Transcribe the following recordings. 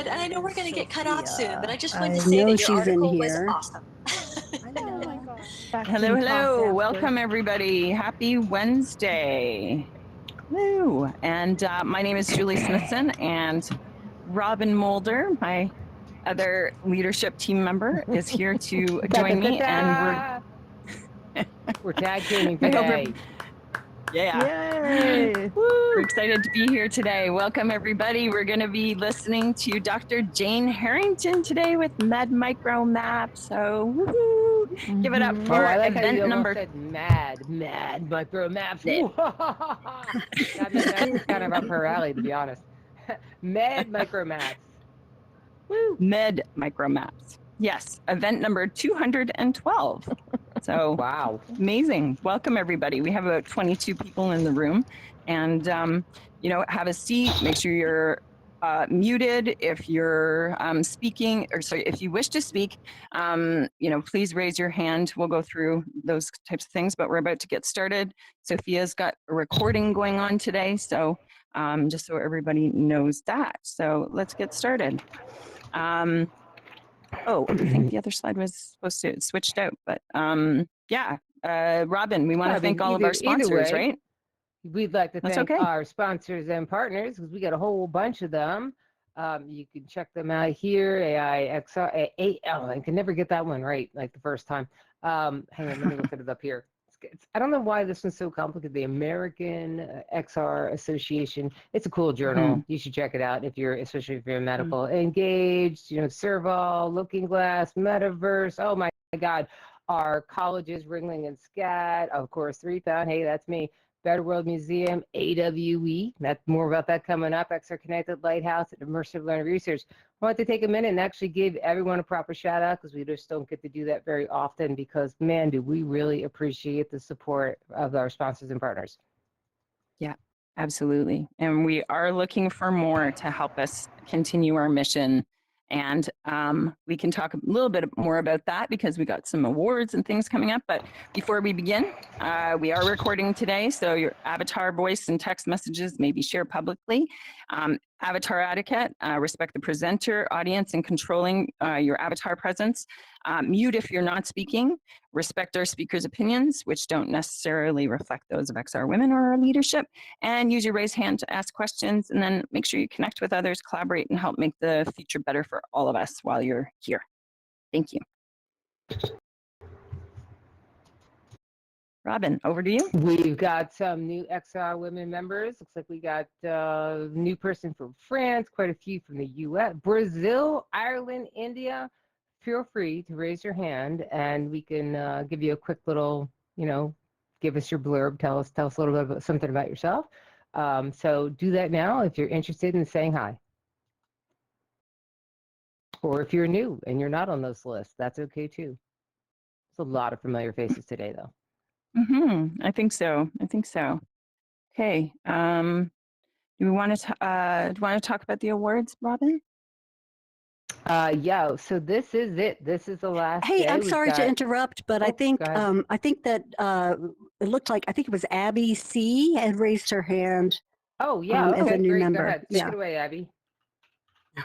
good. And I know we're going to get cut off soon, but I just wanted to I say know that your she's in article was here. awesome. Oh my gosh. Hello, hello. Welcome, everybody. Happy Wednesday. Hello. And my name is Julie Smithson, and Robin Mulder, my other leadership team member, is here to join me. And we're tag teaming I hope today. Yay! We're excited to be here today. Welcome, everybody. We're going to be listening to Dr. Jane Harrington today with MedMicroMaps. So, woohoo! Give it up for I like event how you number. Said MedMicroMaps. That's kind of up her alley, to be honest. MedMicroMaps. Woo! MedMicroMaps. Yes, event number 212. So wow, amazing. Welcome, everybody. We have about 22 people in the room, and have a seat. Make sure you're muted. If you're speaking, or sorry, if you wish to speak, please raise your hand. We'll go through those types of things, but we're about to get started. Sophia's got a recording going on today, so just so everybody knows that. So let's get started. I think the other slide was supposed to switched out, but Robin, we want to thank all of our sponsors, right? We'd like to thank our sponsors and partners, because we got a whole bunch of them. You can check them out here. AIXR. I can never get that one right, like the first time. Hang on, let me look it up here. I don't know why this one's so complicated. The American XR Association. It's a cool journal. You should check it out especially if you're medical. Engaged, Serval, Looking Glass, Metaverse. Oh my God. Our colleges, Ringling and Scat. Of course, 3 Pound. Hey, that's me. Better World Museum, AWE. That's more about that coming up. XR Connected Lighthouse and Immersive Learning Research. I want to take a minute and actually give everyone a proper shout out, because we just don't get to do that very often, because man, do we really appreciate the support of our sponsors and partners. Yeah, absolutely. And we are looking for more to help us continue our mission. And we can talk a little bit more about that, because we got some awards and things coming up. But before we begin, we are recording today, so your avatar voice and text messages may be shared publicly. Avatar etiquette, respect the presenter, audience, and controlling your avatar presence. Mute if you're not speaking. Respect our speakers' opinions, which don't necessarily reflect those of XR women or our leadership. And use your raise hand to ask questions. And then make sure you connect with others, collaborate, and help make the future better for all of us while you're here. Thank you. Robin, over to you. We've got some new XR women members. Looks like we got a new person from France, quite a few from the US, Brazil, Ireland, India. Feel free to raise your hand, and we can give you a quick little, give us your blurb, tell us a little bit about something about yourself. So do that now if you're interested in saying hi. Or if you're new and you're not on those lists, that's okay too. There's a lot of familiar faces today, though. I think so. Okay. Do we want to talk about the awards, Robin? Yeah. So this is it. This is the last. Hey, I'm sorry to interrupt, but I think that it looked like it was Abby C had raised her hand. Oh yeah. As a new member. Go ahead. Take it away, Abby.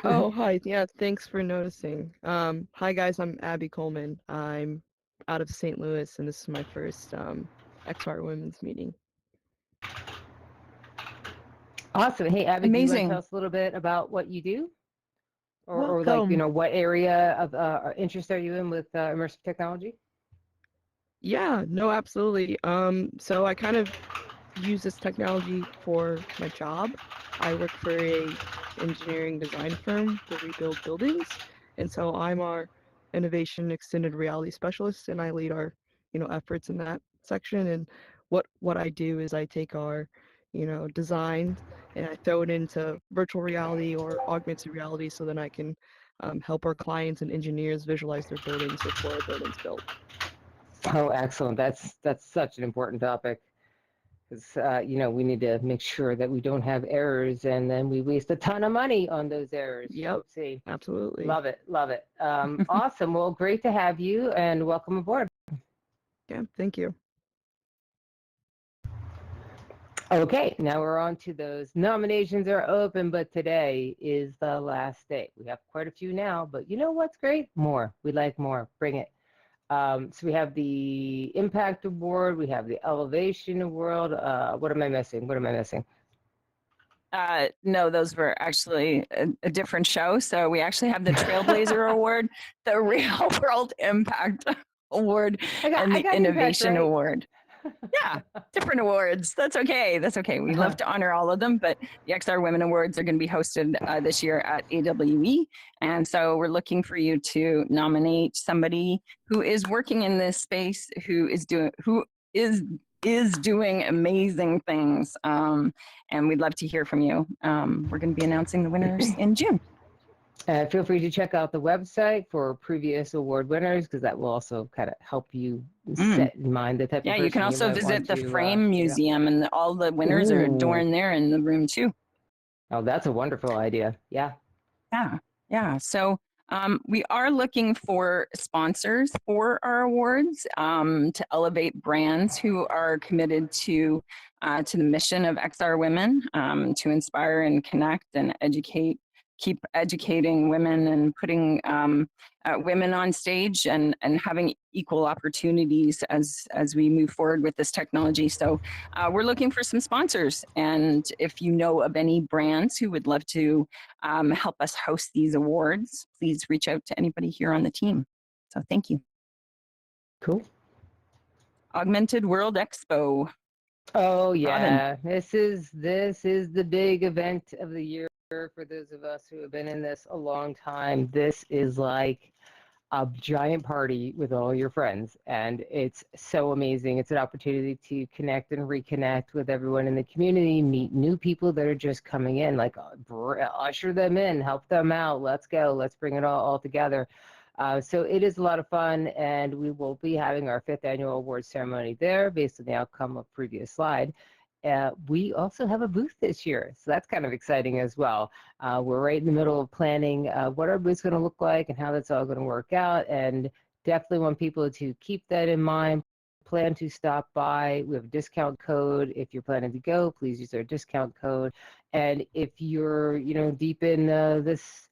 Oh, hi. Yeah, thanks for noticing. Hi guys, I'm Abby Coleman. I'm out of St. Louis, and this is my first XR Women's meeting. Awesome. Hey, Abby, amazing. Do you want to tell us a little bit about what you do? Or like, what area of interest are you in with immersive technology? Yeah, no, absolutely. So I kind of use this technology for my job. I work for a engineering design firm to rebuild buildings, and so I'm our innovation extended reality specialist, and I lead our efforts in that section. And what I do is I take our design and I throw it into virtual reality or augmented reality, so then I can help our clients and engineers visualize their buildings before a building's built. Oh, excellent. That's such an important topic, because we need to make sure that we don't have errors, and then we waste a ton of money on those errors. Yep. See, absolutely. Love it. Awesome. Well, great to have you, and welcome aboard. Yeah, thank you. Okay, now we're on to those. Nominations are open, but today is the last day. We have quite a few now, but you know what's great? More. We like more. Bring it. So we have the Impact Award, we have the Elevation Award. What am I missing? What am I missing? No, those were actually a different show. So we actually have the Trailblazer Award, the Real World Impact Award, and the Innovation Impact, right? Award. Yeah, different awards. That's okay. That's okay. We love to honor all of them, but the XR Women Awards are going to be hosted this year at AWE. And so we're looking for you to nominate somebody who is working in this space, who is doing amazing things. And we'd love to hear from you. We're going to be announcing the winners in June. Feel free to check out the website for previous award winners, because that will also kind of help you set in mind the type of person you can also visit the Frame Museum, and all the winners are adorned there in the room too. Oh, that's a wonderful idea. Yeah. Yeah. So we are looking for sponsors for our awards to elevate brands who are committed to the mission of XR Women, to inspire and connect and keep educating women and putting women on stage and having equal opportunities as we move forward with this technology. So we're looking for some sponsors. And if you know of any brands who would love to help us host these awards, please reach out to anybody here on the team. So thank you. Cool. Augmented World Expo. Oh yeah, Robin. this is the big event of the year for those of us who have been in this a long time. This is like a giant party with all your friends, and it's so amazing. It's an opportunity to connect and reconnect with everyone in the community, meet new people that are just coming in, like usher them in, help them out. Let's go. Let's bring it all together. So it is a lot of fun, and we will be having our 5th annual award ceremony there based on the outcome of previous slide. We also have a booth this year, so that's kind of exciting as well. We're right in the middle of planning what our booth's going to look like and how that's all going to work out, and definitely want people to keep that in mind. Plan to stop by. We have a discount code. If you're planning to go, please use our discount code. And if you're, deep in this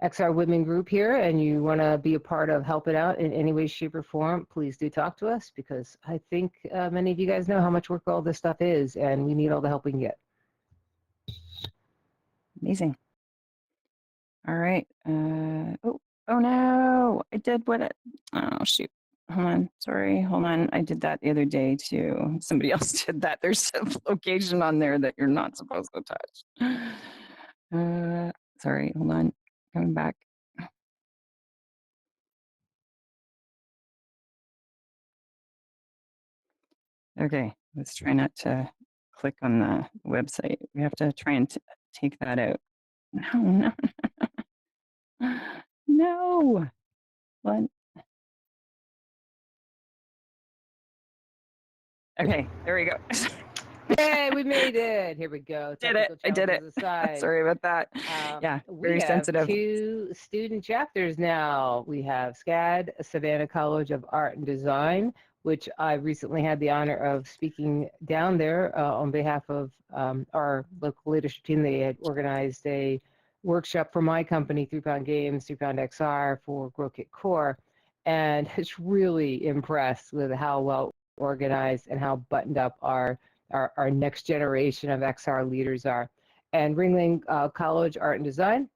XR Women group here and you want to be a part of helping out in any way, shape, or form, please do talk to us, because I think many of you guys know how much work all this stuff is, and we need all the help we can get. Amazing. All right. Oh no, I did oh shoot. Hold on. Sorry. Hold on. I did that the other day too. Somebody else did that. There's a location on there that you're not supposed to touch. Sorry. Hold on. Coming back. Okay. Let's try not to click on the website. We have to try and take that out. No. No. What? Okay, there we go. Hey, we made it. Here we go. Did it. I did it. Aside. Sorry about that. Yeah, very sensitive. We have 2 student chapters now. We have SCAD, Savannah College of Art and Design, which I recently had the honor of speaking down there on behalf of our local leadership team. They had organized a workshop for my company, 3 Pound Games, 3 Pound XR, for Grow Kit Core, and it's really impressed with how well organized and how buttoned up our next generation of XR leaders are. And Ringling College Art and Design,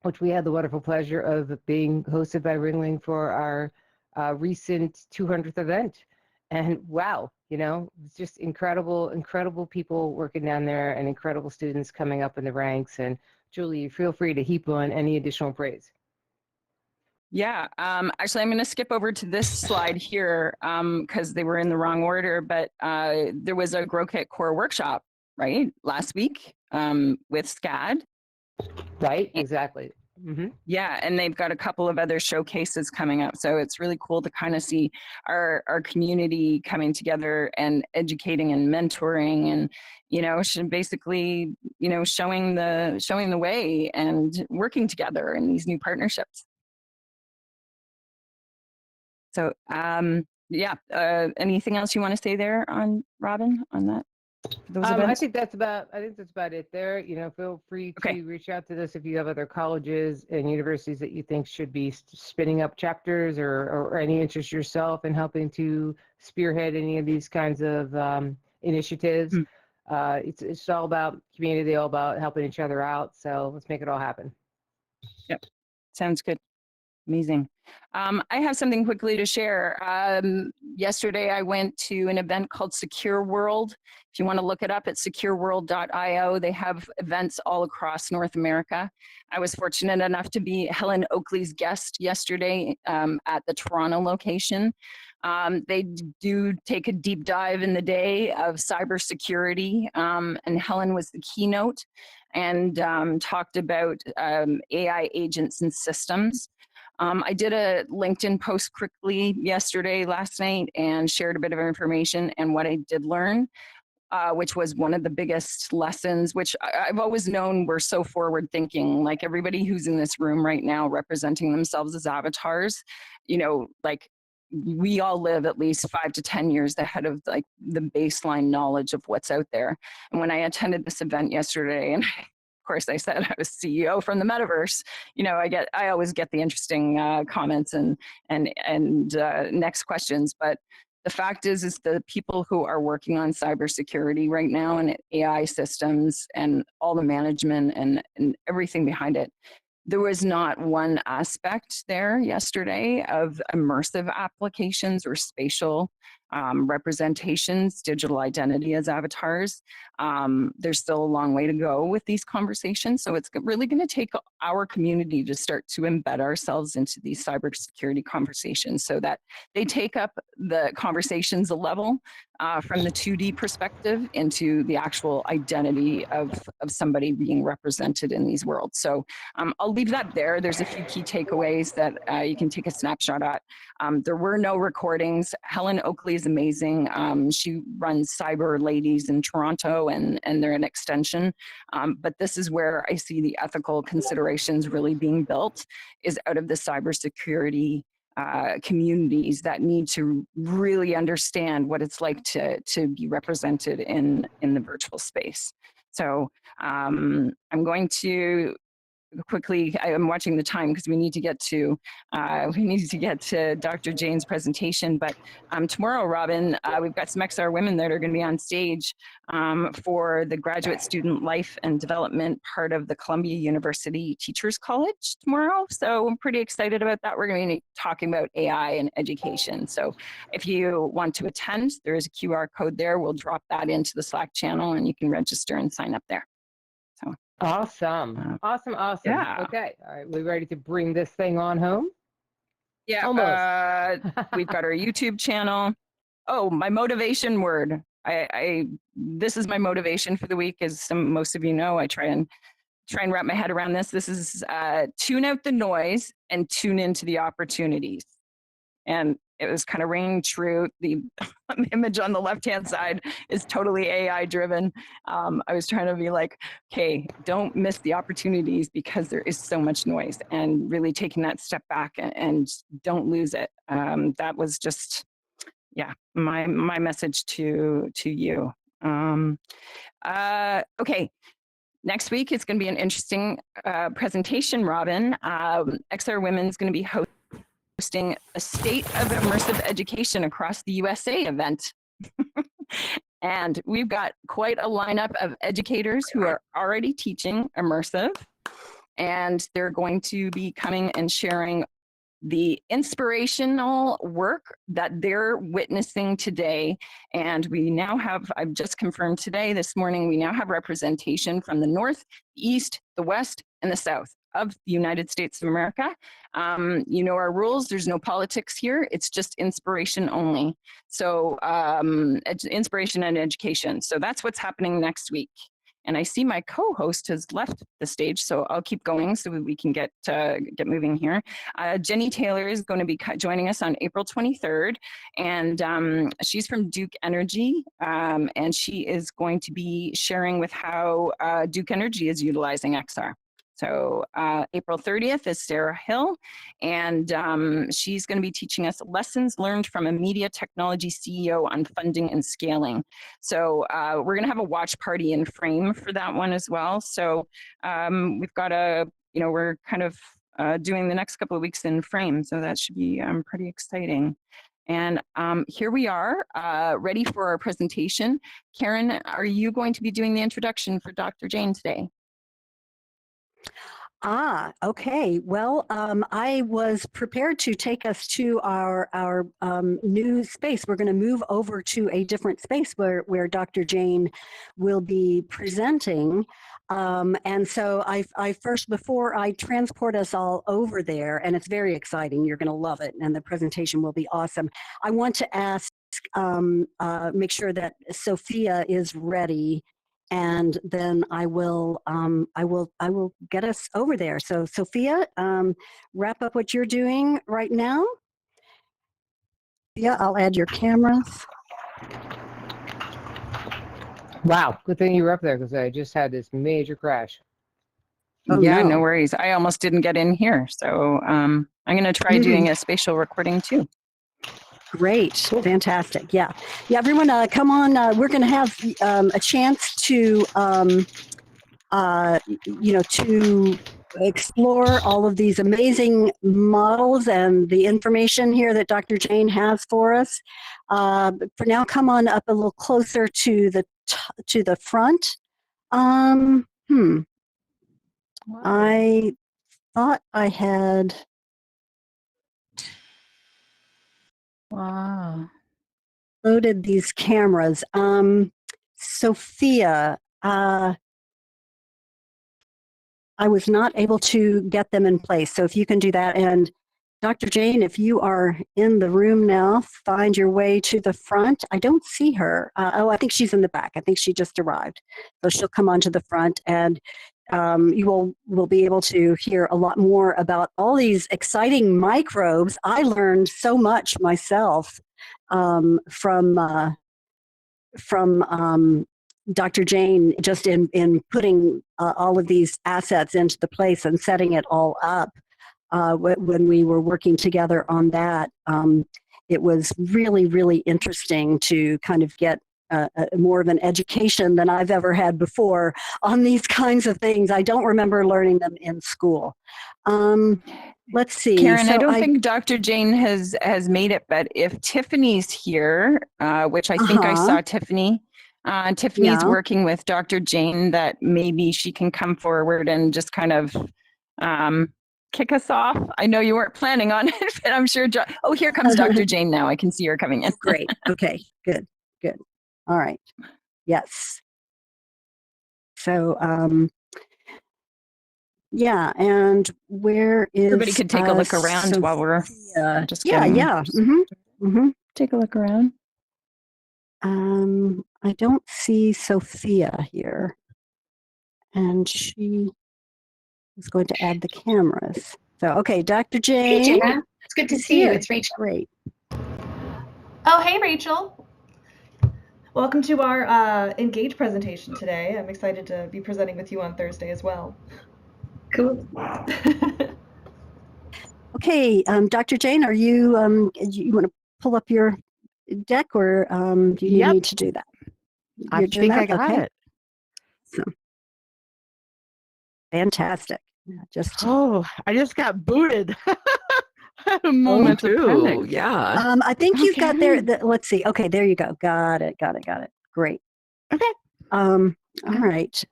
which we had the wonderful pleasure of being hosted by Ringling for our recent 200th event. And wow, it's just incredible people working down there, and incredible students coming up in the ranks. And Julie, feel free to heap on any additional praise. Yeah, actually, I'm going to skip over to this slide here because they were in the wrong order, but there was a Grow Kit Core workshop, right, last week with SCAD. Right, exactly. Mm-hmm. Yeah, and they've got a couple of other showcases coming up. So it's really cool to kind of see our community coming together and educating and mentoring and, basically, showing the way and working together in these new partnerships. So, anything else you want to say there on Robin on that? those I events? think that's about it there. You know, feel free to reach out to us if you have other colleges and universities that you think should be spinning up chapters or any interest yourself in helping to spearhead any of these kinds of initiatives. It's all about community, all about helping each other out. So let's make it all happen. Yep. Sounds good. Amazing. I have something quickly to share. Yesterday, I went to an event called Secure World. If you want to look it up, it's secureworld.io. They have events all across North America. I was fortunate enough to be Helen Oakley's guest yesterday at the Toronto location. They do take a deep dive in the day of cybersecurity, and Helen was the keynote and talked about AI agents and systems. I did a LinkedIn post quickly last night, and shared a bit of information and what I did learn, which was one of the biggest lessons, which I've always known we're so forward thinking, like everybody who's in this room right now representing themselves as avatars, you know, like we all live at least 5 to 10 years ahead of like the baseline knowledge of what's out there. And when I attended this event yesterday, and of course, I said I was CEO from the metaverse. You know, I always get the interesting comments and next questions. But the fact is the people who are working on cybersecurity right now and AI systems and all the management and everything behind it, there was not one aspect there yesterday of immersive applications or spatial representations, digital identity as avatars. There's still a long way to go with these conversations. So it's really going to take our community to start to embed ourselves into these cybersecurity conversations so that they take up the conversations a level from the 2D perspective into the actual identity of somebody being represented in these worlds. So I'll leave that there. There's a few key takeaways that you can take a snapshot at. There were no recordings. Helen Oakley is amazing. She runs Cyber Ladies in Toronto, and they're an extension. But this is where I see the ethical considerations really being built, is out of the cybersecurity communities that need to really understand what it's like to be represented in the virtual space. So I'm going to quickly, I'm watching the time because we need to get to Dr. Jane's presentation. But tomorrow, Robin, we've got some XR women that are going to be on stage for the graduate student life and development part of the Columbia University Teachers College tomorrow. So I'm pretty excited about that. We're going to be talking about AI and education. So if you want to attend, there is a QR code there. We'll drop that into the Slack channel and you can register and sign up there. So. Awesome. Awesome. Yeah. Okay. All right. We ready to bring this thing on home? Yeah. Almost. We've got our YouTube channel. Oh, my motivation word. This is my motivation for the week. As most of you know, I try and wrap my head around this. This is tune out the noise and tune into the opportunities. And it was kind of ringing true. The image on the left-hand side is totally AI driven. I was trying to be like, okay, don't miss the opportunities because there is so much noise, and really taking that step back and don't lose it. That was just, yeah, my message to you. Okay. Next week is going to be an interesting presentation, Robin. XR Women is going to be hosting a State of Immersive Education Across the USA event. And we've got quite a lineup of educators who are already teaching immersive, and they're going to be coming and sharing the inspirational work that they're witnessing today. And we now have, I've just confirmed today, this morning, we now have representation from the North, the East, the West, and the South of the United States of America. You know our rules, there's no politics here, it's just inspiration only. So inspiration and education. So that's what's happening next week. And I see my co-host has left the stage, so I'll keep going so we can get moving here. Jenny Taylor is going to be joining us on April 23rd, and she's from Duke Energy, and she is going to be sharing with how Duke Energy is utilizing XR. So April 30th is Sarah Hill, and she's going to be teaching us lessons learned from a media technology CEO on funding and scaling. So we're going to have a watch party in Frame for that one as well. So we've got we're kind of doing the next couple of weeks in Frame, so that should be pretty exciting. And here we are, ready for our presentation. Karen, are you going to be doing the introduction for Dr. Jane today? Okay. Well, I was prepared to take us to our new space. We're going to move over to a different space where Dr. Jane will be presenting. And so I first, before I transport us all over there, and it's very exciting, you're going to love it, and the presentation will be awesome. I want to ask, make sure that Sophia is ready, and then I will get us over there. So Sophia, wrap up what you're doing right now. Yeah, I'll add your cameras. Wow, good thing you were up there because I just had this major crash. Oh, yeah, no. no worries. I almost didn't get in here. So I'm going to try doing a spatial recording too. Great, cool. Fantastic. Yeah, everyone, come on. We're going to have a chance to, to explore all of these amazing models and the information here that Dr. Jane has for us. For now, come on up a little closer to the front. Wow. I thought I had. Wow. Loaded these cameras. Sophia, I was not able to get them in place. So if you can do that. And Dr. Jane, if you are in the room now, find your way to the front. I don't see her. I think she's in the back. I think she just arrived. So she'll come onto the front, and you will be able to hear a lot more about all these exciting microbes. I learned so much myself from Dr. Jane, just in putting all of these assets into the place and setting it all up. When we were working together on that, it was really, really interesting to kind of get more of an education than I've ever had before on these kinds of things. I don't remember learning them in school. Let's see. Karen, so I don't think Dr. Jane has made it, but if Tiffany's here, which I think I saw Tiffany, Tiffany's working with Dr. Jane, that maybe she can come forward and just kind of kick us off. I know you weren't planning on it, but I'm sure. Oh, here comes Dr. Jane now. I can see her coming in. Great. Okay. Good. All right. Yes. So, yeah. And where is everybody could take a look around while we're just getting, take a look around. I don't see Sophia here, and she is going to add the cameras. So, okay, Dr. Jane. Hey, Jana. It's good to see you. It's Rachel. Great. Oh, hey, Rachel. Welcome to our Engage presentation today. I'm excited to be presenting with you on Thursday as well. Cool. Okay, Dr. Jane, are you, you want to pull up your deck, or do you need me to do that? I think I got it. So, fantastic. I just got booted. A moment of panic. Yeah. I think you've got there. Let's see. Okay, there you go. Got it. Great. Okay. All right.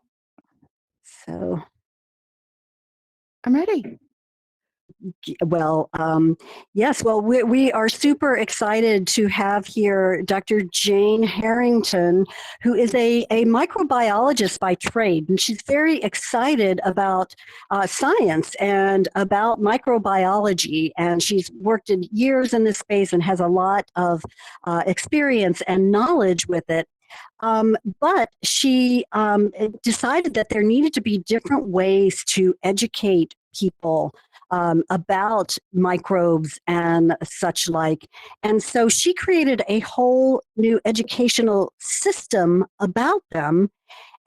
So I'm ready. Well, yes. Well, we are super excited to have here Dr. Jane Harrington, who is a microbiologist by trade, and she's very excited about science and about microbiology, and she's worked in years in this space and has a lot of experience and knowledge with it. But she decided that there needed to be different ways to educate people about microbes and such like. And so she created a whole new educational system about them,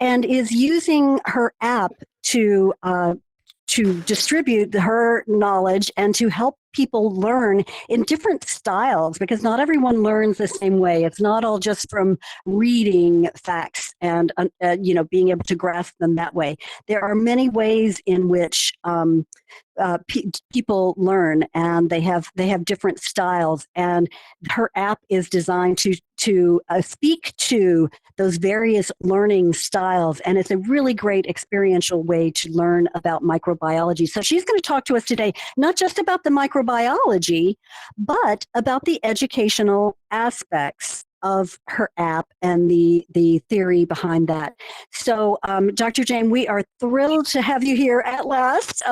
and is using her app to distribute her knowledge and to help people learn in different styles, because not everyone learns the same way. It's not all just from reading facts and being able to grasp them that way. There are many ways in which people learn, and they have different styles. And her app is designed to speak to those various learning styles, and it's a really great experiential way to learn about microbiology. So she's going to talk to us today, not just about the microbiology, but about the educational aspects of her app and the theory behind that. So, Dr. Jane, we are thrilled to have you here at last.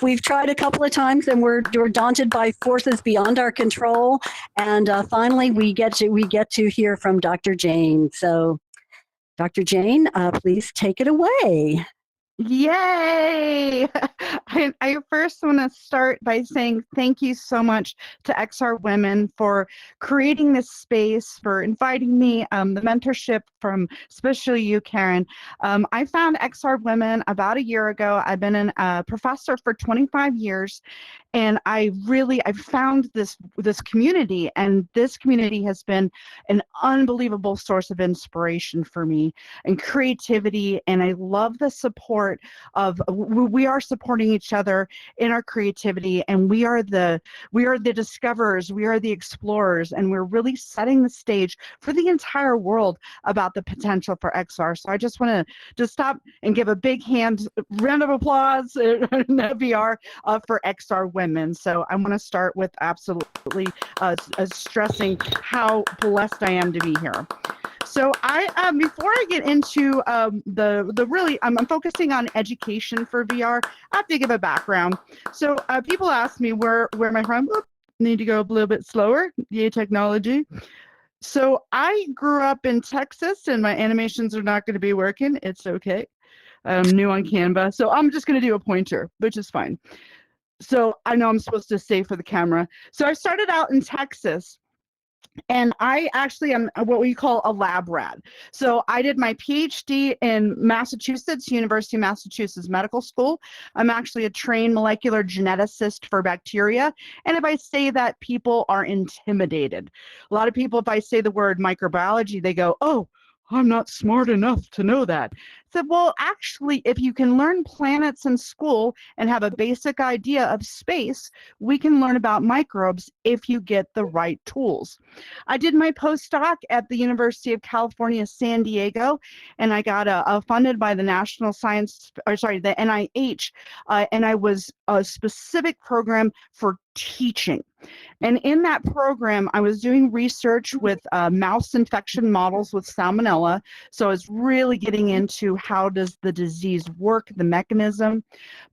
We've tried a couple of times, and we're daunted by forces beyond our control. And finally, we get to hear from Dr. Jane. So, Dr. Jane, please take it away. Yay! I first want to start by saying thank you so much to XR Women for creating this space, for inviting me, the mentorship from especially you, Karen. I found XR Women about a year ago. I've been a professor for 25 years, and I found this community, and this community has been an unbelievable source of inspiration for me and creativity, and I love the support of we are supporting each other in our creativity, and we are the discoverers, we are the explorers, and we're really setting the stage for the entire world about the potential for XR. So I just want to stop and give a big round of applause and VR for XR Women. So I want to start with absolutely stressing how blessed I am to be here. So before I get into I'm focusing on education for VR. I have to give a background. So people ask me where am I from? Oop, need to go a little bit slower. Yay, technology. So I grew up in Texas, and my animations are not going to be working. It's okay. I'm new on Canva, so I'm just going to do a pointer, which is fine. So I know I'm supposed to say for the camera. So I started out in Texas. And I actually am what we call a lab rat. So I did my PhD in Massachusetts, University of Massachusetts Medical School. I'm actually a trained molecular geneticist for bacteria. And if I say that, people are intimidated. A lot of people, if I say the word microbiology, they go, oh, I'm not smart enough to know that. I said, well, actually, if you can learn planets in school and have a basic idea of space, we can learn about microbes if you get the right tools. I did my postdoc at the University of California, San Diego, and I got funded by the the NIH, and I was a specific program for teaching. And in that program, I was doing research with mouse infection models with salmonella. So I was really getting into how does the disease work, the mechanism.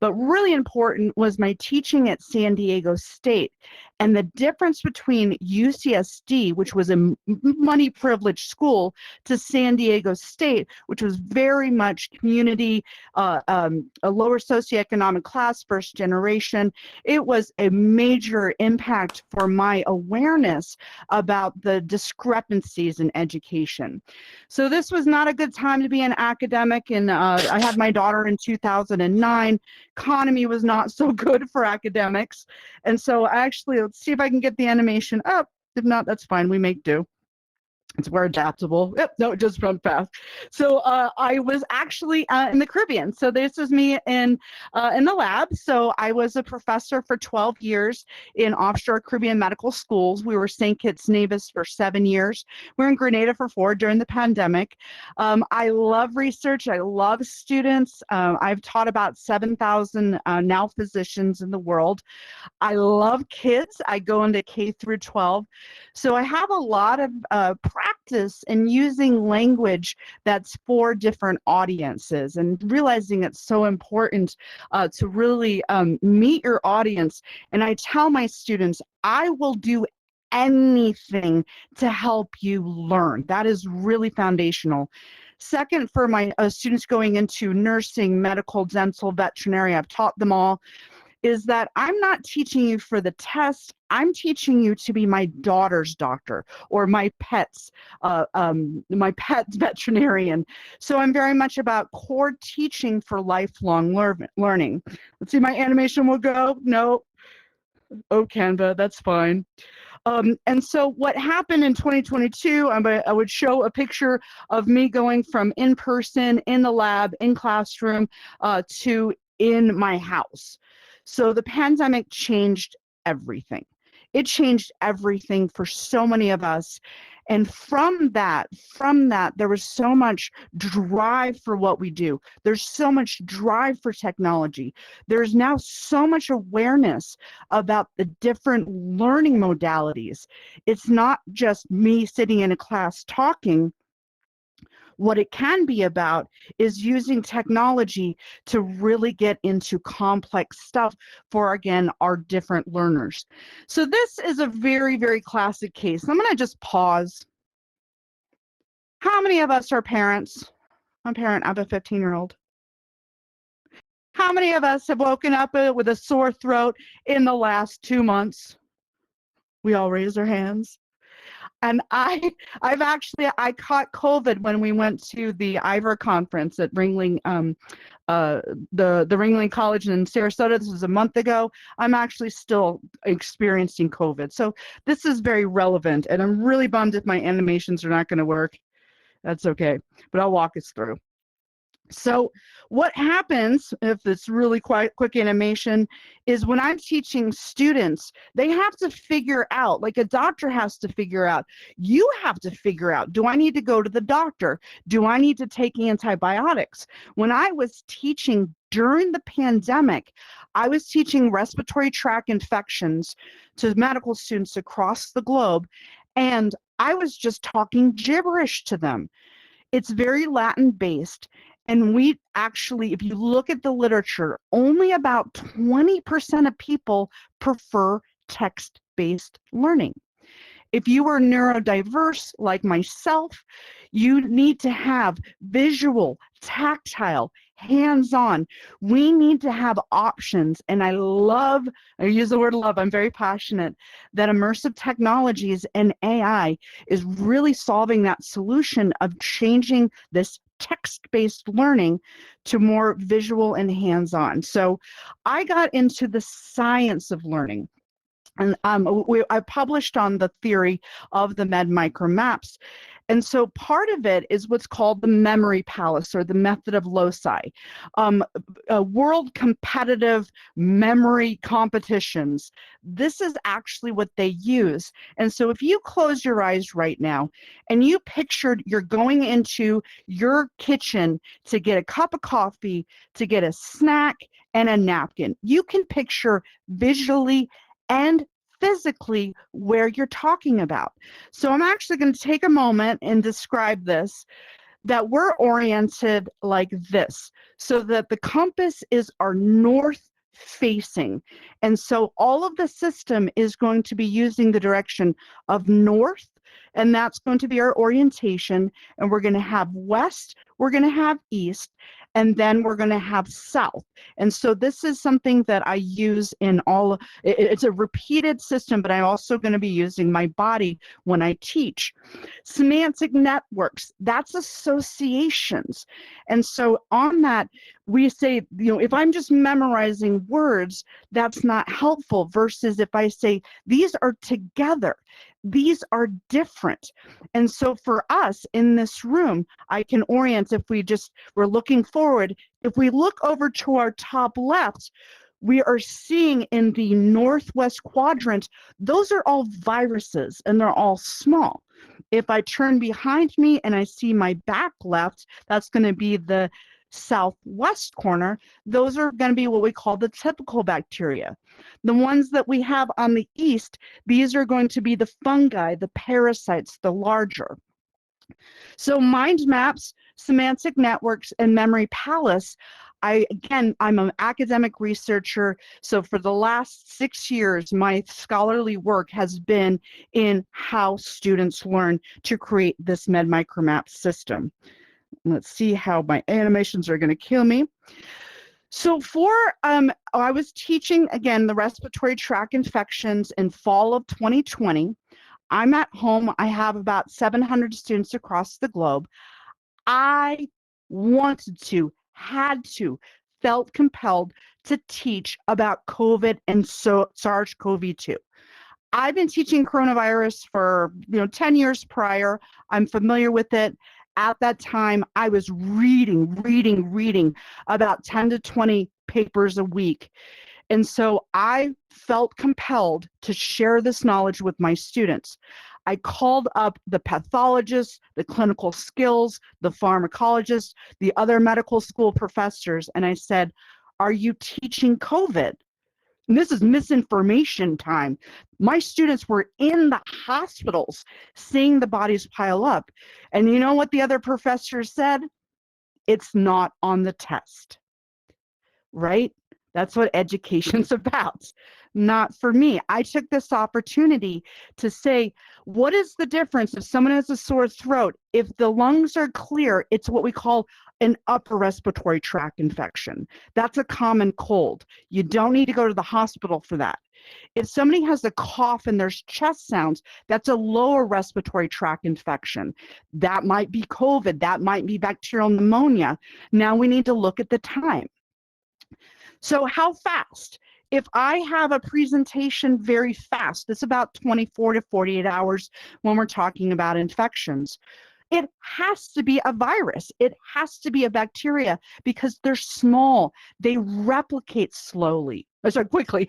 But really important was my teaching at San Diego State. And the difference between UCSD, which was a money privileged school, to San Diego State, which was very much community, a lower socioeconomic class, first generation. It was a major impact for my awareness about the discrepancies in education. So this was not a good time to be an academic, and I had my daughter in 2009. Economy was not so good for academics, and so actually, let's see if I can get the animation up. If not, that's fine, we make do. We're adaptable. Yep, no, it just run fast. So I was actually in the Caribbean. So this was me in the lab. So I was a professor for 12 years in offshore Caribbean medical schools. We were St. Kitts Nevis for 7 years. We were in Grenada for 4 during the pandemic. I love research. I love students. I've taught about 7,000 now physicians in the world. I love kids. I go into K through 12. So I have a lot of practice in using language that's for different audiences, and realizing it's so important to really meet your audience. And I tell my students, I will do anything to help you learn. That is really foundational. Second, for my students going into nursing, medical, dental, veterinary, I've taught them all. is that I'm not teaching you for the test. I'm teaching you to be my daughter's doctor or my pet's veterinarian. So I'm very much about core teaching for lifelong learning. Let's see, my animation will go. No. Oh, Canva, that's fine. And so what happened in 2022, I would show a picture of me going from in person, in the lab, in classroom, to in my house. So the pandemic changed everything. It changed everything for so many of us. And from that, there was so much drive for what we do. There's so much drive for technology. There's now so much awareness about the different learning modalities. It's not just me sitting in a class talking. What it can be about is using technology to really get into complex stuff for, again, our different learners. So this is a very, very classic case. I'm going to just pause. How many of us are parents? I'm a parent. I have a 15-year-old. How many of us have woken up with a sore throat in the last 2 months? We all raise our hands. And I caught COVID when we went to the IVOR conference at Ringling, the Ringling College in Sarasota. This was a month ago. I'm actually still experiencing COVID. So this is very relevant, and I'm really bummed if my animations are not going to work. That's okay, but I'll walk us through. So what happens, if it's really quite quick animation, is when I'm teaching students, they have to figure out, like a doctor has to figure out, you have to figure out, do I need to go to the doctor? Do I need to take antibiotics? When I was teaching during the pandemic, I was teaching respiratory tract infections to medical students across the globe, and I was just talking gibberish to them. It's very Latin based. And we actually, if you look at the literature, only about 20% of people prefer text-based learning. If you are neurodiverse like myself, you need to have visual, tactile, hands-on. We need to have options. And I use the word love, I'm very passionate, that immersive technologies and AI is really solving that solution of changing this text-based learning to more visual and hands-on. So I got into the science of learning. And I published on the theory of the MedMicroMaps. And so part of it is what's called the memory palace, or the method of loci. World competitive memory competitions. This is actually what they use. And so if you close your eyes right now and you pictured you're going into your kitchen to get a cup of coffee, to get a snack and a napkin, you can picture visually and physically where you're talking about. So I'm actually going to take a moment and describe this, that we're oriented like this, so that the compass is our north facing. And so all of the system is going to be using the direction of north, and that's going to be our orientation. And we're going to have west, we're going to have east, and then we're going to have south. And so this is something that I use in it's a repeated system, but I'm also going to be using my body when I teach. Semantic networks, that's associations. And so on that, we say, if I'm just memorizing words, that's not helpful, versus if I say, these are together, these are different. And so for us in this room, I can orient, if we're looking forward, if we look over to our top left, we are seeing in the northwest quadrant, those are all viruses and they're all small. If I turn behind me and I see my back left, that's going to be the southwest corner. Those are going to be what we call the typical bacteria. The ones that we have on the east, these are going to be the fungi, the parasites, the larger. So mind maps, semantic networks, and memory palace, I'm an academic researcher, so for the last 6 years, my scholarly work has been in how students learn to create this MedMicroMaps system. Let's see how my animations are going to kill me. So I was teaching, again, the respiratory tract infections in fall of 2020. I'm at home. I have about 700 students across the globe. I wanted to, had to, felt compelled to teach about COVID and SARS-CoV-2. I've been teaching coronavirus for 10 years prior. I'm familiar with it. At that time, I was reading about 10 to 20 papers a week. And so I felt compelled to share this knowledge with my students. I called up the pathologists, the clinical skills, the pharmacologists, the other medical school professors, and I said, "Are you teaching COVID?" And this is misinformation time. My students were in the hospitals seeing the bodies pile up. And you know what the other professor said? It's not on the test, right? That's what education's about. Not for me. I took this opportunity to say, what is the difference if someone has a sore throat? If the lungs are clear, it's what we call an upper respiratory tract infection. That's a common cold. You don't need to go to the hospital for that. If somebody has a cough and there's chest sounds, that's a lower respiratory tract infection. That might be COVID. That might be bacterial pneumonia. Now we need to look at the time. So how fast? If I have a presentation very fast, it's about 24 to 48 hours when we're talking about infections. It has to be a virus. It has to be a bacteria because they're small. They replicate slowly. Sorry, quickly.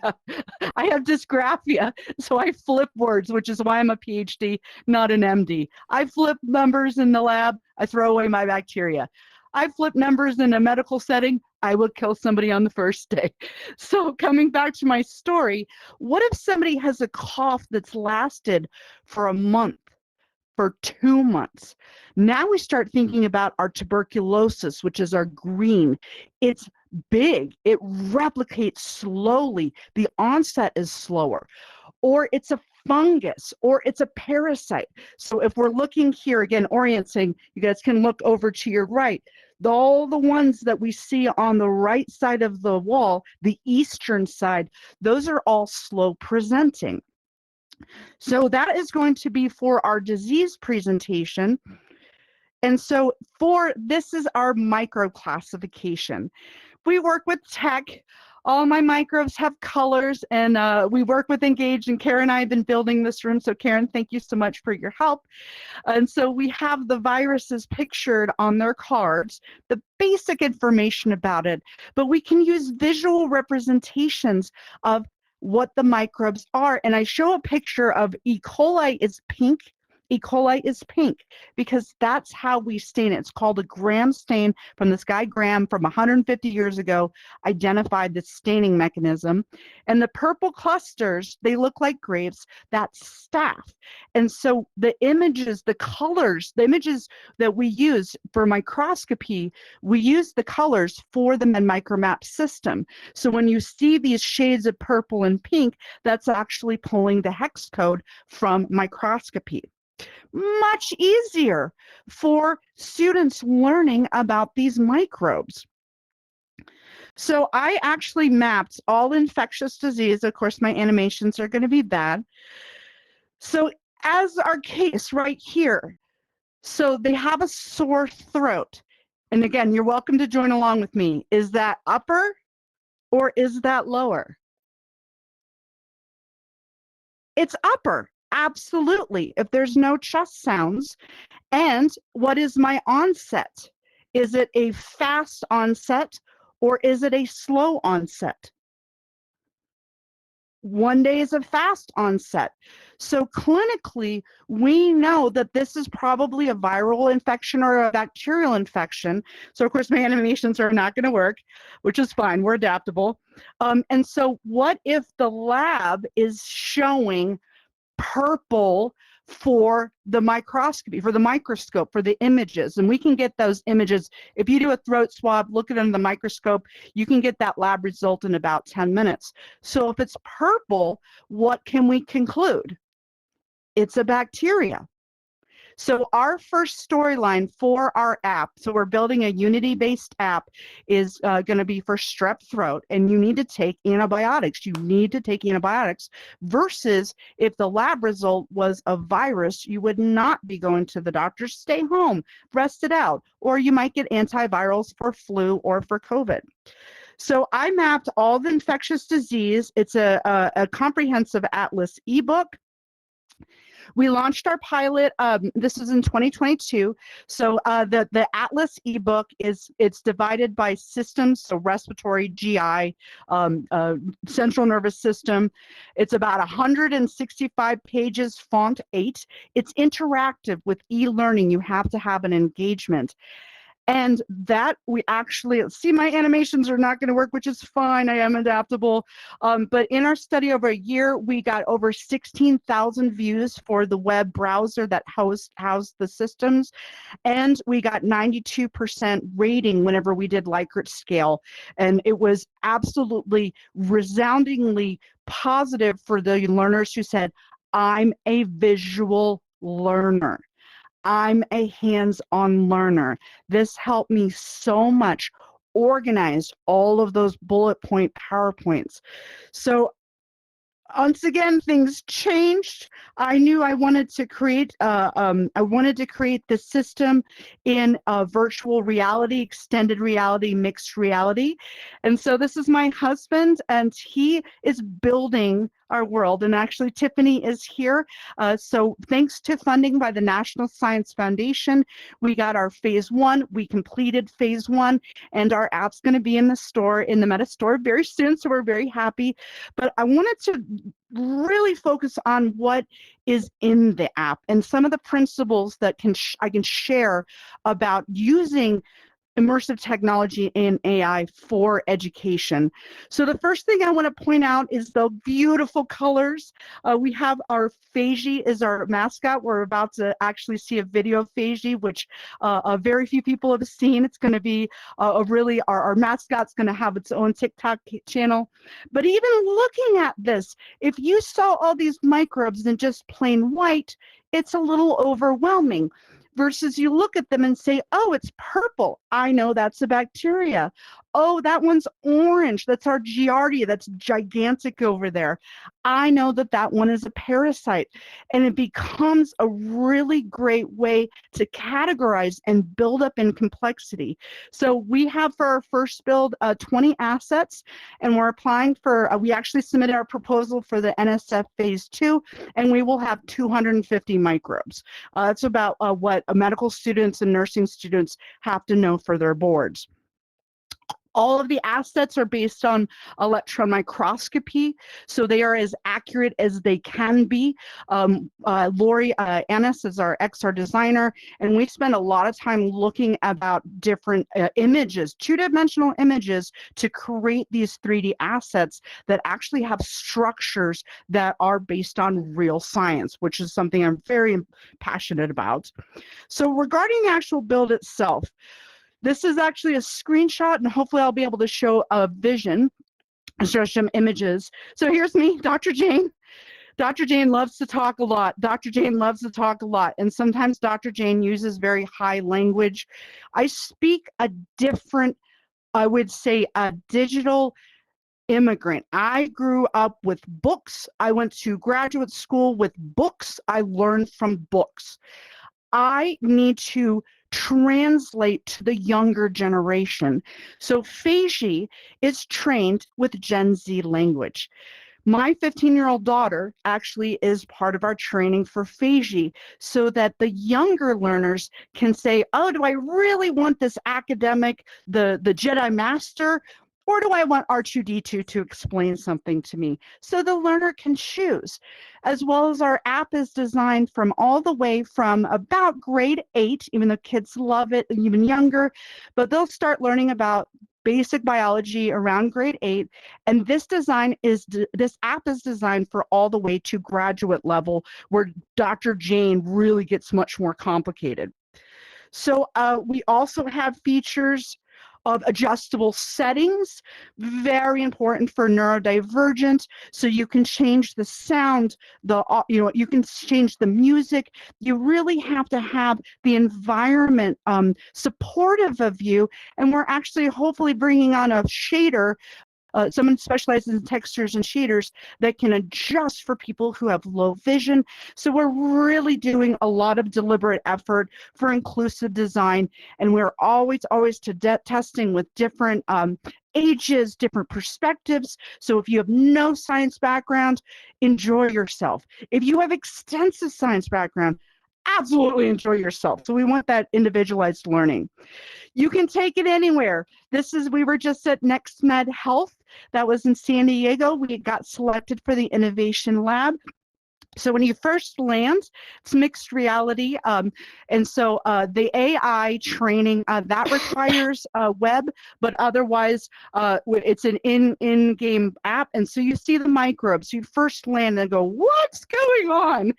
I have dysgraphia, so I flip words, which is why I'm a PhD, not an MD. I flip numbers in the lab. I throw away my bacteria. I flip numbers in a medical setting, I will kill somebody on the first day. So coming back to my story, what if somebody has a cough that's lasted for a month, for 2 months? Now we start thinking about our tuberculosis, which is our green. It's big, it replicates slowly, the onset is slower. Or it's a fungus, or it's a parasite. So if we're looking here, again, orienting, you guys can look over to your right. All the ones that we see on the right side of the wall, the eastern side, those are all slow presenting. So that is going to be for our disease presentation. And so this is our micro classification. We work with tech. All my microbes have colors, and we work with Engage, and Karen and I have been building this room. So Karen, thank you so much for your help. And so we have the viruses pictured on their cards, the basic information about it, but we can use visual representations of what the microbes are. And I show a picture of E. coli is pink. E. coli is pink because that's how we stain it. It's called a Gram stain from this guy Gram from 150 years ago, identified the staining mechanism. And the purple clusters, they look like grapes, that's staph. And so the images, the colors, the images that we use for microscopy, we use the colors for the MedMicroMaps system. So when you see these shades of purple and pink, that's actually pulling the hex code from microscopy. Much easier for students learning about these microbes. So I actually mapped all infectious disease. Of course, my animations are going to be bad. So as our case right here, so they have a sore throat. And again, you're welcome to join along with me. Is that upper or is that lower? It's upper. Absolutely, if there's no chest sounds. And what is my onset? Is it a fast onset or is it a slow onset? One day is a fast onset. So clinically, we know that this is probably a viral infection or a bacterial infection. So of course, my animations are not going to work, which is fine. We're adaptable. And so what if the lab is showing purple for the microscopy, for the microscope, for the images? And we can get those images. If you do a throat swab, look at it under the microscope, you can get that lab result in about 10 minutes. So if it's purple, what can we conclude? It's a bacteria. So our first storyline for our app, so we're building a Unity-based app, is going to be for strep throat, and you need to take antibiotics. You need to take antibiotics versus if the lab result was a virus, you would not be going to the doctor. Stay home, rest it out, or you might get antivirals for flu or for COVID. So I mapped all the infectious disease. It's a comprehensive atlas ebook. We launched our pilot. This is in 2022. So the Atlas ebook it's divided by systems, so respiratory, GI, central nervous system. It's about 165 pages, font 8. It's interactive with e-learning. You have to have an engagement. And that we actually see, my animations are not going to work, which is fine. I am adaptable. But in our study over a year, we got over 16,000 views for the web browser that housed the systems. And we got 92% rating whenever we did Likert scale. And it was absolutely resoundingly positive for the learners who said, I'm a visual learner. I'm a hands-on learner. This helped me so much organize all of those bullet point PowerPoints. So once again, things changed. I knew I wanted to create the system in virtual reality, extended reality, mixed reality. And so this is my husband, and he is building our world. And actually, Tiffany is here. So thanks to funding by the National Science Foundation, we got our phase 1. We completed phase 1, and our app's going to be in the store, in the Meta store very soon. So we're very happy. But I wanted to really focus on what is in the app and some of the principles that I can share about using immersive technology and AI for education. So the first thing I want to point out is the beautiful colors. We have our Feiji is our mascot. We're about to actually see a video of Feiji, which very few people have seen. It's going to be really, our mascot's going to have its own TikTok channel. But even looking at this, if you saw all these microbes in just plain white, it's a little overwhelming. Versus you look at them and say, oh, it's purple. I know that's a bacteria. Oh, that one's orange. That's our Giardia. That's gigantic over there. I know that that one is a parasite. And it becomes a really great way to categorize and build up in complexity. So we have for our first build 20 assets, and we're applying for, we actually submitted our proposal for the NSF phase 2, and we will have 250 microbes. That's about what medical students and nursing students have to know for their boards. All of the assets are based on electron microscopy, so they are as accurate as they can be. Lori Annis is our XR designer, and we spend a lot of time looking about different images, two-dimensional images, to create these 3D assets that actually have structures that are based on real science, which is something I'm very passionate about. So regarding the actual build itself, this is actually a screenshot, and hopefully I'll be able to show a vision, show some images. So here's me, Dr. Jane. Dr. Jane loves to talk a lot. Dr. Jane loves to talk a lot, and sometimes Dr. Jane uses very high language. I speak a different, I would say, a digital immigrant. I grew up with books. I went to graduate school with books. I learned from books. I need to translate to the younger generation. So Feiji is trained with Gen Z language. My 15-year-old daughter actually is part of our training for Feiji, so that the younger learners can say, oh, do I really want this academic, the Jedi Master, or do I want R2-D2 to explain something to me? So the learner can choose. As well as our app is designed from all the way from about grade 8, even though kids love it, and even younger, but they'll start learning about basic biology around grade 8. And this app is designed for all the way to graduate level, where Dr. Jane really gets much more complicated. So we also have features of adjustable settings, very important for neurodivergent. So you can change the sound, you can change the music. You really have to have the environment supportive of you. And we're actually hopefully bringing on a shader, someone specializes in textures and shaders that can adjust for people who have low vision. So we're really doing a lot of deliberate effort for inclusive design, and we're always testing with different ages, different perspectives. So if you have no science background, enjoy yourself. If you have extensive science background, absolutely enjoy yourself. So we want that individualized learning. You can take it anywhere. We were just at NextMed Health. That was in San Diego. We got selected for the Innovation Lab. So when you first land, it's mixed reality. And so the AI training, that requires web, but otherwise it's an in-game app. And so you see the microbes. You first land and go, what's going on?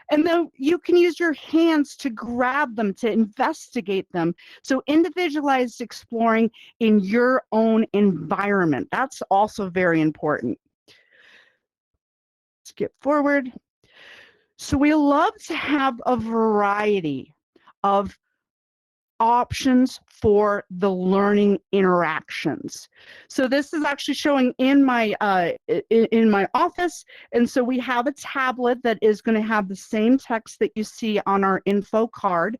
And then you can use your hands to grab them, to investigate them. So individualized exploring in your own environment. That's also very important. Skip forward. So we love to have a variety of options for the learning interactions. So this is actually showing in my office, and so we have a tablet that is going to have the same text that you see on our info card.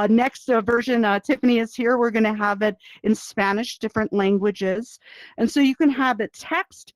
Next version, Tiffany is here. We're going to have it in Spanish, different languages, and so you can have it text.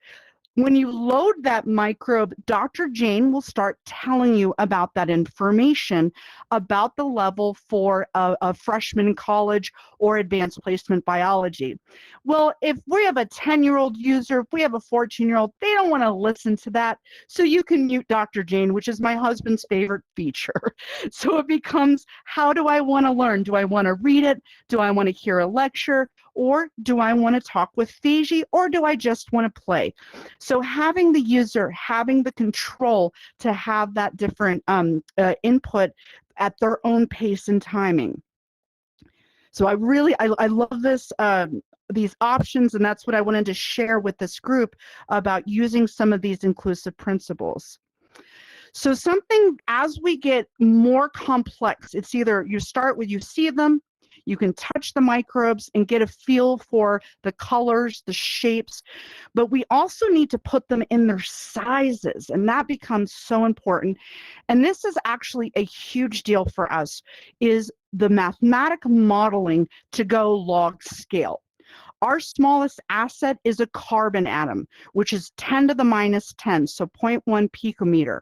When you load that microbe, Dr. Jane will start telling you about that information, about the level for a freshman in college or advanced placement biology. Well, if we have a 10-year-old user, if we have a 14-year-old, they don't want to listen to that. So you can mute Dr. Jane, which is my husband's favorite feature. So it becomes, how do I want to learn? Do I want to read it? Do I want to hear a lecture? Or do I want to talk with Fiji, or do I just want to play? So having the user, having the control to have that different input at their own pace and timing. So I love this, these options, and that's what I wanted to share with this group about using some of these inclusive principles. So something, as we get more complex, it's either you start with, you see them, you can touch the microbes and get a feel for the colors, the shapes, but we also need to put them in their sizes, and that becomes so important. And this is actually a huge deal for us, is the mathematical modeling to go log scale. Our smallest asset is a carbon atom, which is 10 to the minus 10, so 0.1 picometer.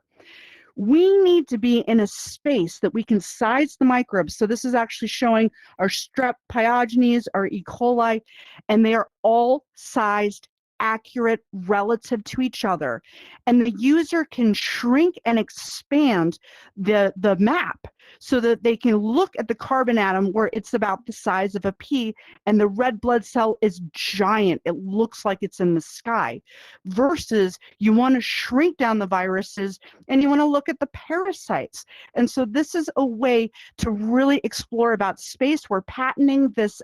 We need to be in a space that we can size the microbes. So this is actually showing our strep pyogenes, our E. coli, and they are all sized accurate relative to each other. And the user can shrink and expand the map so that they can look at the carbon atom where it's about the size of a pea, and the red blood cell is giant. It looks like it's in the sky. Versus you want to shrink down the viruses and you want to look at the parasites. And so this is a way to really explore about space. We're patenting this,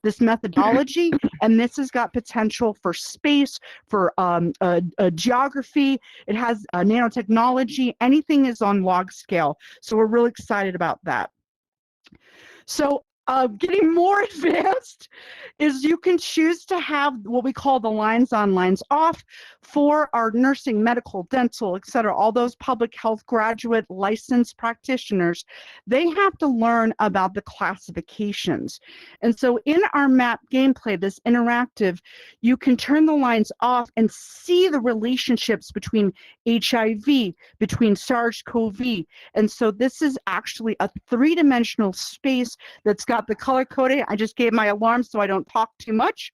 this methodology, and this has got potential for space, for geography. It has nanotechnology. Anything is on log scale. So we're really excited about that. So getting more advanced is you can choose to have what we call the lines on, lines off for our nursing, medical, dental, et cetera, all those public health graduate licensed practitioners. They have to learn about the classifications. And so in our map gameplay, this interactive, you can turn the lines off and see the relationships between HIV, between SARS-CoV. And so this is actually a three-dimensional space that's got the color coding. I just gave my alarm so I don't talk too much.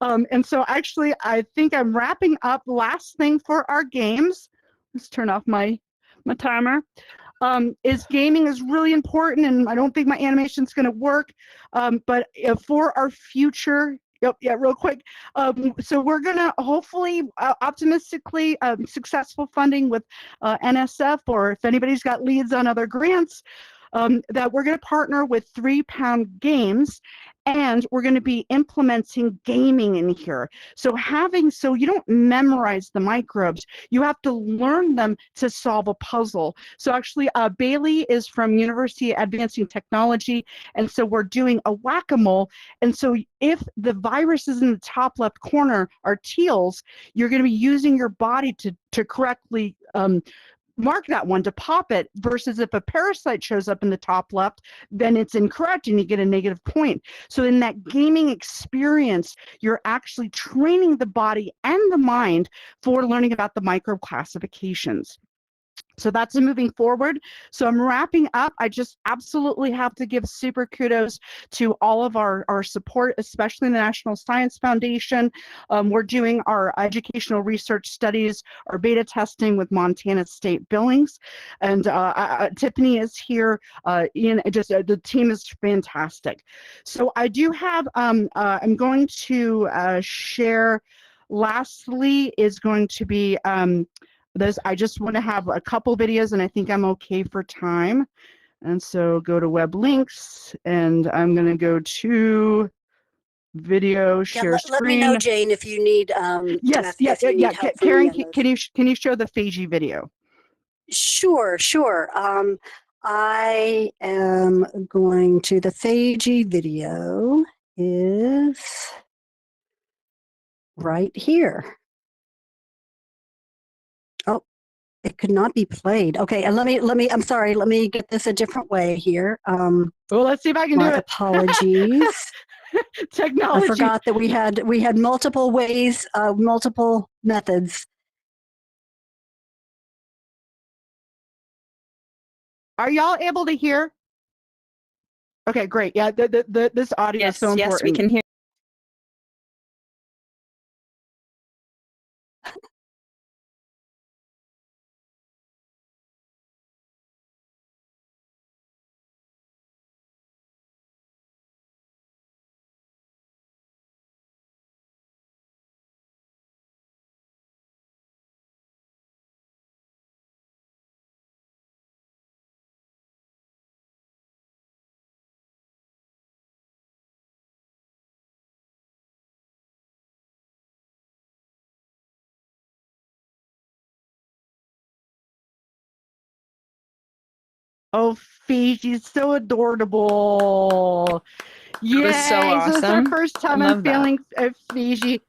And so actually, I think I'm wrapping up. Last thing for our games, let's turn off my timer, is gaming is really important, and I don't think my animation's going to work, but for our future, real quick. So we're going to hopefully, optimistically, successful funding with NSF, or if anybody's got leads on other grants, that we're going to partner with 3 Pound Games, and we're going to be implementing gaming in here. So you don't memorize the microbes, you have to learn them to solve a puzzle. So actually, Bailey is from University Advancing Technology, and so we're doing a whack-a-mole. And so if the viruses in the top left corner are teals, you're going to be using your body to correctly mark that one, to pop it, versus if a parasite shows up in the top left, then it's incorrect and you get a negative point. So in that gaming experience, you're actually training the body and the mind for learning about the microbe classifications. So that's moving forward. So I'm wrapping up. I just absolutely have to give super kudos to all of our support, especially the National Science Foundation. We're doing our educational research studies, our beta testing with Montana State Billings. And Tiffany is here. The team is fantastic. So I do have, I'm going to share, lastly is going to be, I just want to have a couple videos, and I think I'm okay for time. And so go to web links, and I'm going to go to video, share screen. Let me know, Jane, if you need yes. Karen, can you show the Fiji video? Sure. I am going to, the Fiji video is right here. Oh, it could not be played. Okay, and let me, I'm sorry, let me get this a different way here. Well, let's see if I can do it. Apologies. Technology. I forgot that we had multiple ways, multiple methods. Are y'all able to hear? Okay, great. Yeah, this audio is so important. Yes, we can hear. Oh, Fiji's so adorable. Yeah, so awesome. So this is our first time I'm feeling Fiji.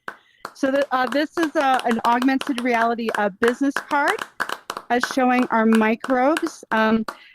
So this is an augmented reality business card showing our microbes.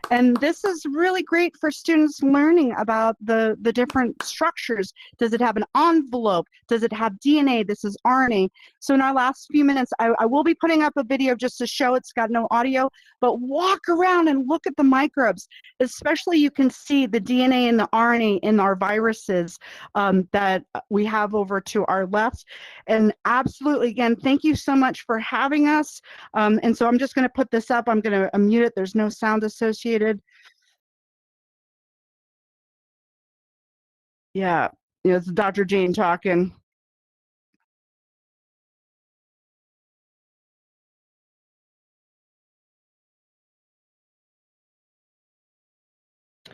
And this is really great for students learning about the different structures. Does it have an envelope? Does it have DNA? This is RNA. So in our last few minutes, I will be putting up a video just to show it's got no audio, but walk around and look at the microbes. Especially you can see the DNA and the RNA in our viruses that we have over to our left. And absolutely, again, thank you so much for having us. And so I'm just going to put this up. I'm going to mute it. There's no sound associated. Yeah, it's Dr. Jane talking.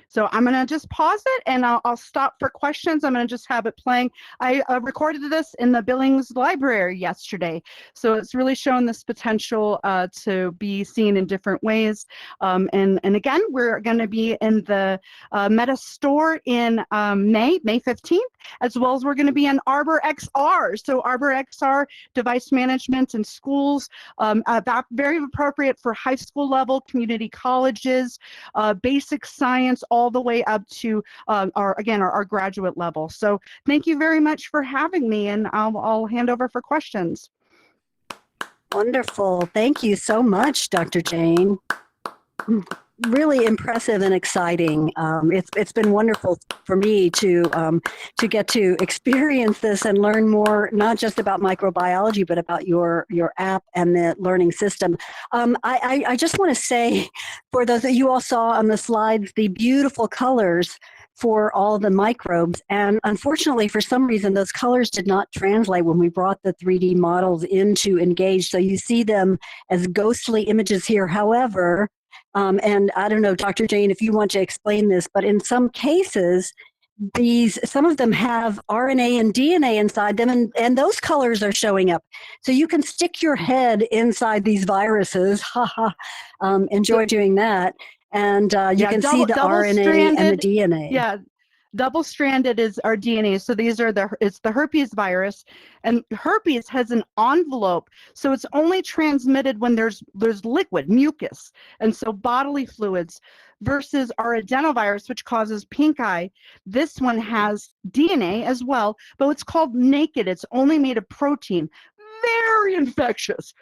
So I'm going to just pause it, and I'll stop for questions. I'm going to just have it playing. I recorded this in the Billings Library yesterday, so it's really shown this potential to be seen in different ways. And again, we're going to be in the Meta store in May 15th, as well as we're going to be in Arbor XR. So Arbor XR, device management in schools, very appropriate for high school level, community colleges, basic science, all the way up to our graduate level. So thank you very much for having me, and I'll hand over for questions. Wonderful. Thank you so much, Dr. Jane. Really impressive and exciting. It's been wonderful for me to get to experience this and learn more, not just about microbiology, but about your app and the learning system. I just want to say, for those that you all saw on the slides, the beautiful colors for all the microbes. And unfortunately, for some reason, those colors did not translate when we brought the 3D models into Engage. So you see them as ghostly images here. However, And I don't know, Dr. Jane, if you want to explain this, but in some cases, some of them have RNA and DNA inside them, and those colors are showing up. So you can stick your head inside these viruses. Enjoy doing that. And you can see the RNA and the DNA. Yeah, double-stranded is our DNA. So it's the herpes virus, and herpes has an envelope, so it's only transmitted when there's liquid, mucus, and so bodily fluids. Versus our adenovirus, which causes pink eye. This one has DNA as well, but it's called naked. It's only made of protein. Very infectious,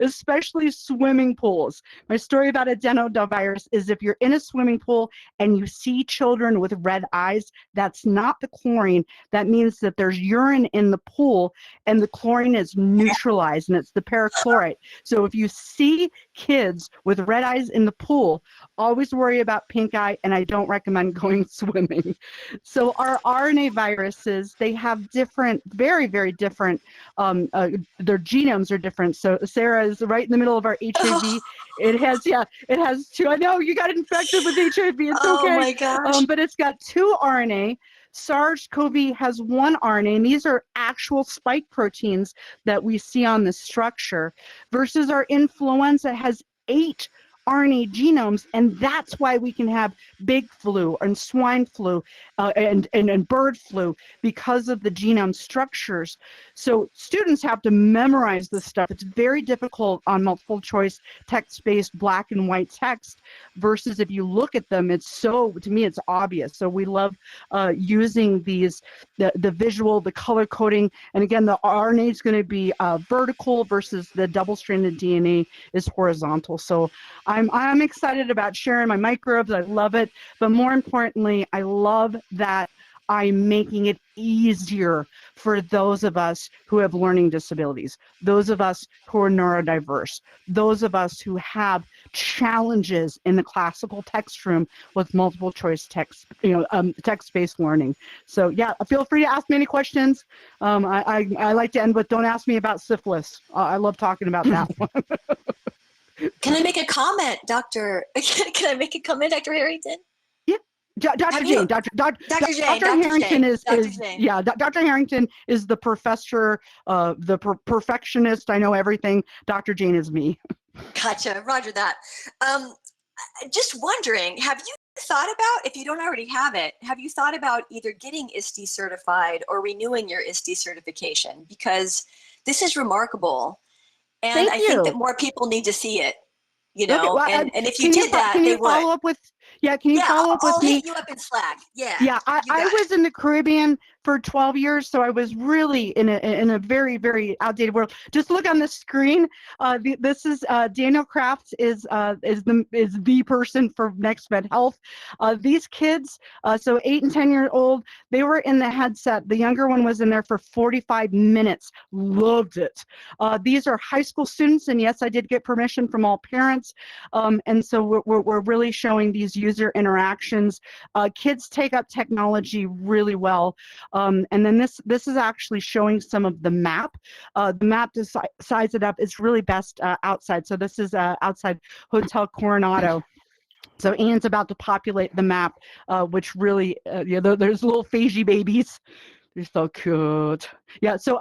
especially swimming pools. My story about adenovirus is if you're in a swimming pool and you see children with red eyes, that's not the chlorine. That means that there's urine in the pool and the chlorine is neutralized, and it's the perchlorate. So if you see kids with red eyes in the pool, always worry about pink eye, and I don't recommend going swimming. So our RNA viruses, they have different, very, very different, their genomes are different. So Sarah is right in the middle of our HIV. It has two. I know you got infected with HIV. It's okay. Oh my gosh. But it's got two RNA. SARS-CoV has one RNA, and these are actual spike proteins that we see on the structure, versus our influenza has 8 RNA genomes, and that's why we can have big flu and swine flu and bird flu, because of the genome structures. So students have to memorize this stuff. It's very difficult on multiple choice text-based black and white text, versus if you look at them, to me it's obvious. So we love using these, the visual, the color coding, and again, the RNA is going to be vertical versus the double-stranded DNA is horizontal. So I'm excited about sharing my microbes. I love it. But more importantly, I love that I'm making it easier for those of us who have learning disabilities, those of us who are neurodiverse, those of us who have challenges in the classical text room with multiple choice text, text-based learning. So yeah, feel free to ask me any questions. I like to end with, don't ask me about syphilis. I love talking about that one. Can I make a comment, Doctor? Can I make a comment, Dr. Harrington? Yeah, Dr. Jane. Dr. Harrington is yeah. Dr. Harrington is the professor, the perfectionist. I know everything. Dr. Jane is me. Gotcha. Roger that. Just wondering, have you thought about, if you don't already have it, have you thought about either getting ISTE certified or renewing your ISTE certification? Because this is remarkable. And I think that more people need to see it, and if you did that, they would. Follow up with, can you follow up with me? I'll hit you up in Slack. Yeah. Yeah, I was in the Caribbean for 12 years, so I was really in a very, very outdated world. Just look on the screen. This is Daniel Kraft is the person for NextMed Health. These kids, so 8 and 10-year-old, they were in the headset. The younger one was in there for 45 minutes. Loved it. These are high school students, and yes, I did get permission from all parents. And so we're really showing these user interactions. Kids take up technology really well. And then this is actually showing some of the map. The map to size it up is really best outside. So this is outside Hotel Coronado. So Ian's about to populate the map, which really, there's little Fiji babies. They're so cute. Yeah. So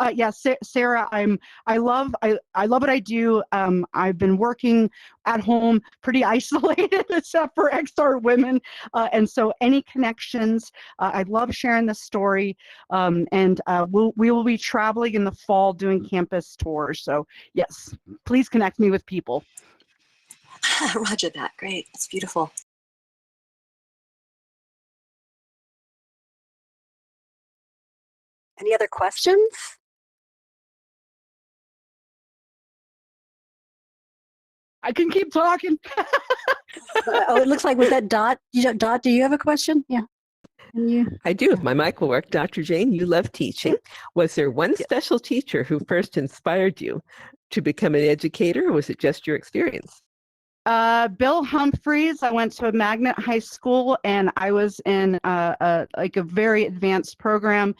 Sarah, I love what I do. I've been working at home, pretty isolated, except for XR Women, and so any connections. I love sharing the story, and we will be traveling in the fall doing campus tours. So yes, please connect me with people. Roger that. Great. It's beautiful. Any other questions? I can keep talking. It looks like, was that Dot? Dot, do you have a question? Yeah. I do. My mic will work. Dr. Jane, you love teaching. Was there one special teacher who first inspired you to become an educator, or was it just your experience? Bill Humphreys. I went to a magnet high school, and I was in like a very advanced program.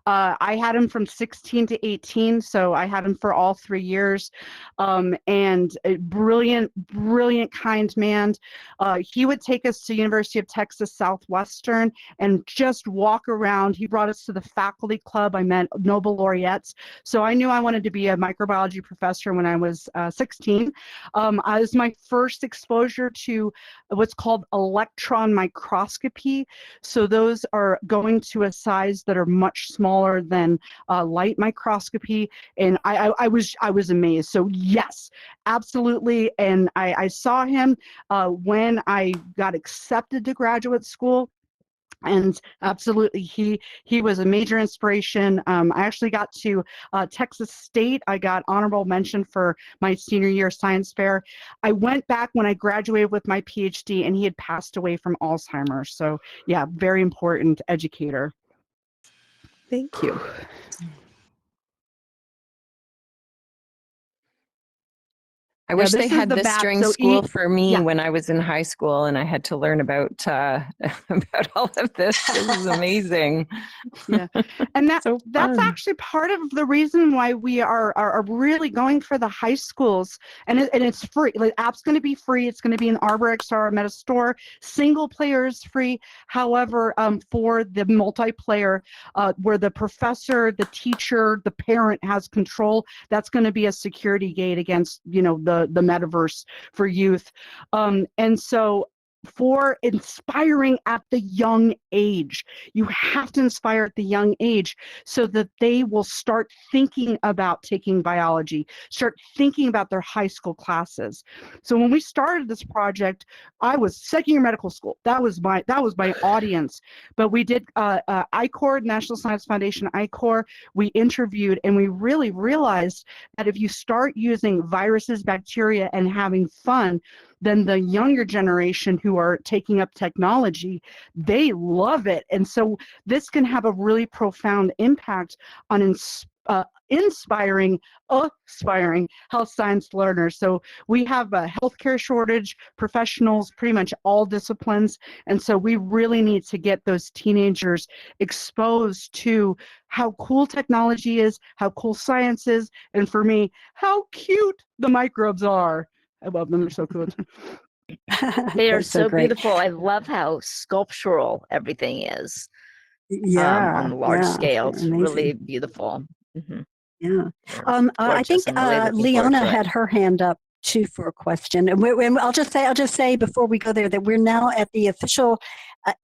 I had him from 16 to 18, so I had him for all 3 years. And a brilliant, brilliant, kind man. He would take us to University of Texas Southwestern and just walk around. He brought us to the faculty club. I met Nobel laureates. So I knew I wanted to be a microbiology professor when I was 16. I was my first exposure to what's called electron microscopy. So those are going to a size that are much smaller than light microscopy, and I was amazed. So yes, absolutely. And I saw him when I got accepted to graduate school. And absolutely, he was a major inspiration. I actually got to Texas State. I got honorable mention for my senior year science fair. I went back when I graduated with my PhD, and he had passed away from Alzheimer's. So yeah, very important educator. Thank you. I wish they had this during school for me yeah. when I was in high school and I had to learn about about all of this. This is amazing. Yeah, and that's So actually part of the reason why we are really going for the high schools, and it's free. Like, app's going to be free. It's going to be in Arbor XR Meta Store. Single player is free. However, for the multiplayer, where the professor, the teacher, the parent has control, that's going to be a security gate against, you know, the metaverse for youth. And so for inspiring at the young age, you have to inspire at the young age so that they will start thinking about taking biology, start thinking about their high school classes. So when we started this project, I was second year medical school. That was my audience. But we did ICOR, National Science Foundation ICOR. We interviewed, and we really realized that if you start using viruses, bacteria, and having fun, then the younger generation who are taking up technology, they love it. And so this can have a really profound impact on inspiring health science learners. So we have a healthcare shortage, professionals, pretty much all disciplines. And so we really need to get those teenagers exposed to how cool technology is, how cool science is, and for me, how cute the microbes are. I love them. They're so cool. They are so great. beautiful. I love how sculptural everything is. Yeah, On the large scale. It's amazing. really beautiful. Mm-hmm. Yeah. I think really Leona had her hand up too for a question, and I'll just say before we go there that we're now at the official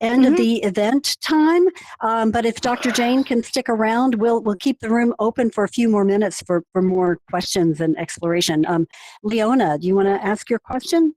end of the event time. But if Dr. Jane can stick around, we'll keep the room open for a few more minutes for more questions and exploration. Leona, do you want to ask your question?